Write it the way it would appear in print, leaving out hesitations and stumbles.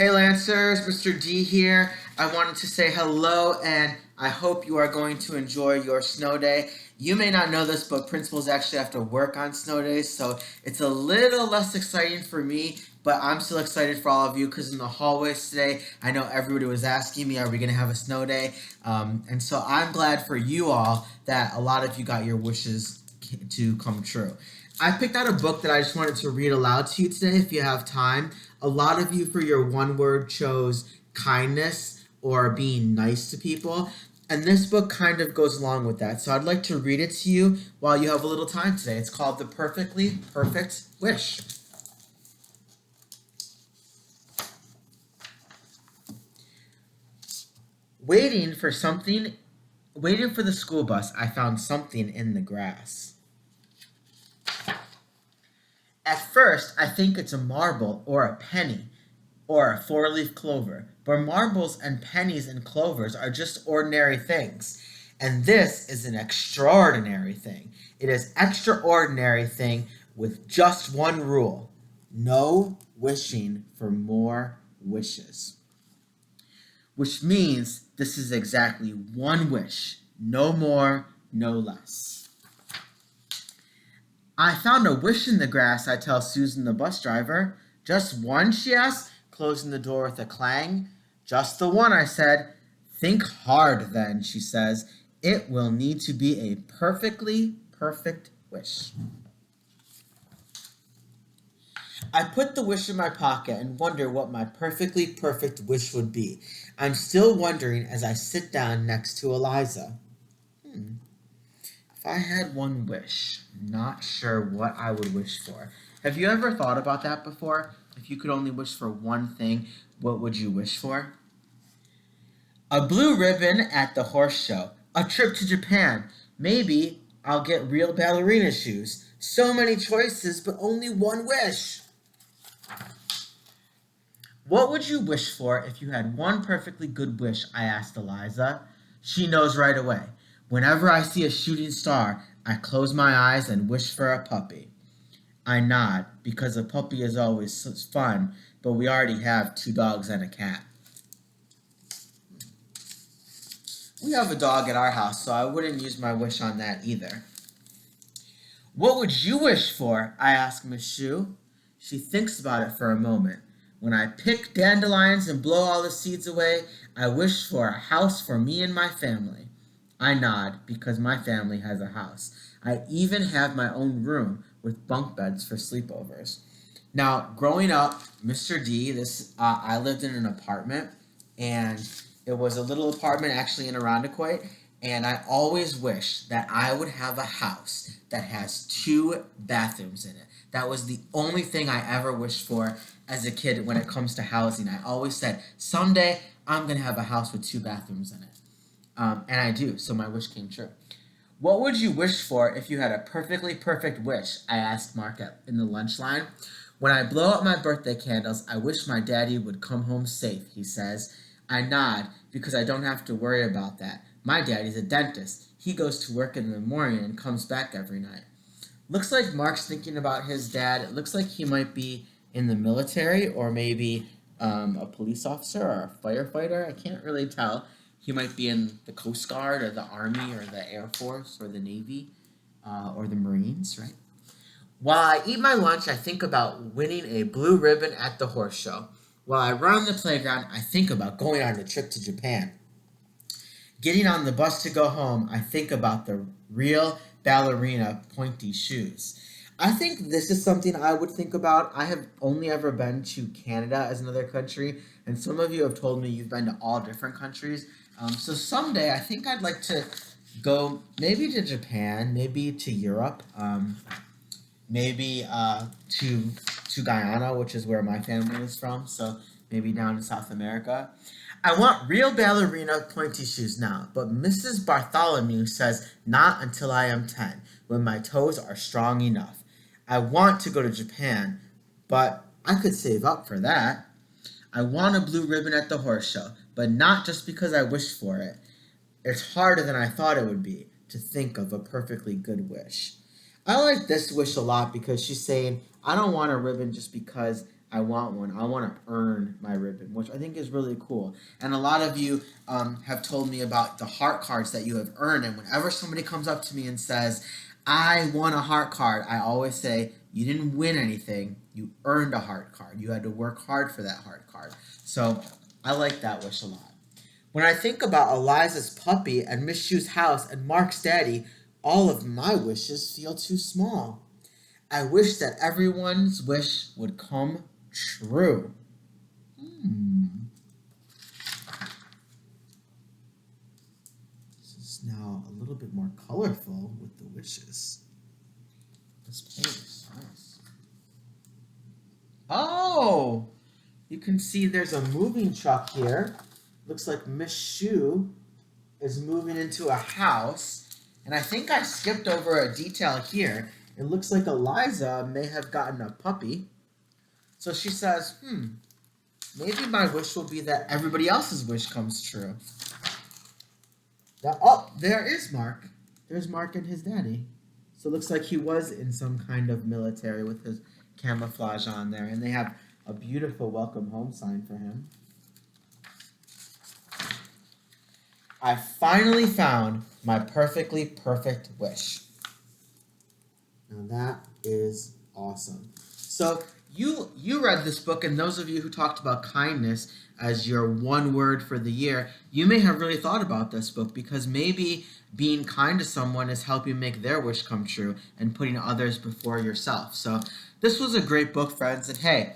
Hey Lancers, Mr. D here. I wanted to say hello and I hope you are going to enjoy your snow day. You may not know this, but principals actually have to work on snow days, so it's a little less exciting for me, but I'm still excited for all of you because in the hallways today, I know everybody was asking me, are we going to have a snow day? And so I'm glad for you all that a lot of you got your wishes to come true. I picked out a book that I just wanted to read aloud to you today if you have time. A lot of you for your one word chose kindness or being nice to people. And this book kind of goes along with that. So I'd like to read it to you while you have a little time today. It's called The Perfectly Perfect Wish. Waiting for something, Waiting for the school bus, I found something in the grass. At first, I think it's a marble or a penny or a four-leaf clover, but marbles and pennies and clovers are just ordinary things. And this is an extraordinary thing. It is extraordinary thing with just one rule. No wishing for more wishes. Which means this is exactly one wish. No more, no less. I found a wish in the grass, I tell Susan the bus driver. Just one, she asks, closing the door with a clang. Just the one, I said. Think hard then, she says. It will need to be a perfectly perfect wish. I put the wish in my pocket and wonder what my perfectly perfect wish would be. I'm still wondering as I sit down next to Eliza. If I had one wish, not sure what I would wish for. Have you ever thought about that before? If you could only wish for one thing, what would you wish for? A blue ribbon at the horse show. A trip to Japan. Maybe I'll get real ballerina shoes. So many choices, but only one wish. What would you wish for if you had one perfectly good wish? I asked Eliza. She knows right away. Whenever I see a shooting star, I close my eyes and wish for a puppy. I nod, because a puppy is always fun, but we already have 2 dogs and a cat. We have a dog at our house, so I wouldn't use my wish on that either. What would you wish for? I ask Miss Shu. She thinks about it for a moment. When I pick dandelions and blow all the seeds away, I wish for a house for me and my family. I nod because my family has a house. I even have my own room with bunk beds for sleepovers. Now, growing up, Mr. D, I lived in an apartment, and it was a little apartment actually in Irondequoit, and I always wished that I would have a house that has 2 bathrooms in it. That was the only thing I ever wished for as a kid when it comes to housing. I always said, someday I'm going to have a house with 2 bathrooms in it. And I do, so my wish came true. What would you wish for if you had a perfectly perfect wish? I asked Mark in the lunch line. When I blow out my birthday candles, I wish my daddy would come home safe, he says. I nod because I don't have to worry about that. My daddy's a dentist. He goes to work in the morning and comes back every night. Looks like Mark's thinking about his dad. It looks like he might be in the military or maybe a police officer or a firefighter. I can't really tell. He might be in the Coast Guard or the Army or the Air Force or the Navy or the Marines, right? While I eat my lunch, I think about winning a blue ribbon at the horse show. While I run on the playground, I think about going on a trip to Japan. Getting on the bus to go home, I think about the real ballerina pointy shoes. I think this is something I would think about. I have only ever been to Canada as another country, and some of you have told me you've been to all different countries. So someday I think I'd like to go maybe to Japan, maybe to Europe, maybe to Guyana, which is where my family is from. So maybe down to South America. I want real ballerina pointy shoes now, but Mrs. Bartholomew says not until I am 10, when my toes are strong enough. I want to go to Japan, but I could save up for that. I want a blue ribbon at the horse show, but not just because I wish for it. It's harder than I thought it would be to think of a perfectly good wish. I like this wish a lot because she's saying, I don't want a ribbon just because I want one. I want to earn my ribbon, which I think is really cool. And a lot of you have told me about the heart cards that you have earned. And whenever somebody comes up to me and says, I won a heart card, I always say, you didn't win anything. You earned a heart card. You had to work hard for that heart card. So I like that wish a lot. When I think about Eliza's puppy and Miss Shu's house and Mark's daddy, all of my wishes feel too small. I wish that everyone's wish would come true. This is now a little bit more colorful with the wishes. This page, nice. Oh, you can see there's a moving truck here. Looks like Miss Shu is moving into a house. And I think I skipped over a detail here. It looks like Eliza may have gotten a puppy. So she says, maybe my wish will be that everybody else's wish comes true. Now, oh, there is Mark. There's Mark and his daddy. So it looks like he was in some kind of military with his camouflage on there. And they have a beautiful welcome home sign for him. I finally found my perfectly perfect wish. Now that is awesome. So you read this book, and those of you who talked about kindness as your one word for the year, you may have really thought about this book because maybe being kind to someone is helping make their wish come true and putting others before yourself. So this was a great book, friends. And hey,